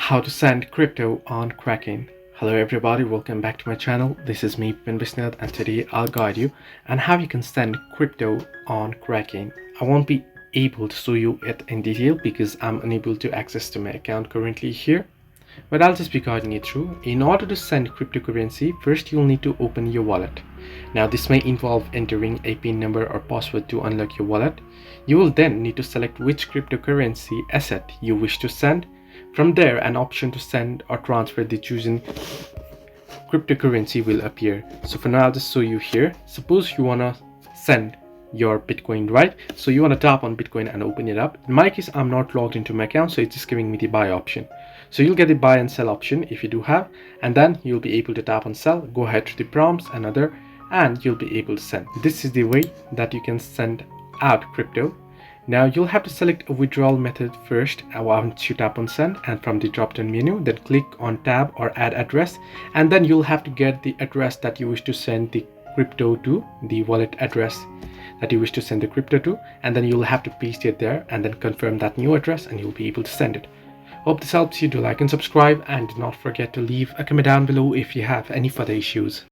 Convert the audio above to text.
How to send crypto on Kraken. Hello everybody, welcome back to my channel. This is me, Pinbisnat, and today I'll guide you on how you can send crypto on Kraken. I won't be able to show you it in detail because I'm unable to access to my account currently here, but I'll just be guiding you through. In order to send cryptocurrency, first you'll need to open your wallet. Now this may involve entering a PIN number or password to unlock your wallet. You will then need to select which cryptocurrency asset you wish to send. From there, an option to send or transfer the chosen cryptocurrency will appear. So for now, I'll just show you here. Suppose you want to send your Bitcoin, right? So you want to tap on Bitcoin and open it up. In my case, I'm not logged into my account, so it's just giving me the buy option. So you'll get the buy and sell option if you do have, and then you'll be able to tap on sell, go ahead to the prompts and other, and you'll be able to send. This is the way that you can send out crypto. Now you'll have to select a withdrawal method first once you tap on send, and from the drop down menu then click on tab or add address, and then you'll have to get the address that you wish to send the crypto to, the wallet address that you wish to send the crypto to, and then you'll have to paste it there and then confirm that new address and you'll be able to send it. Hope this helps you. Do like and subscribe, and do not forget to leave a comment down below if you have any further issues.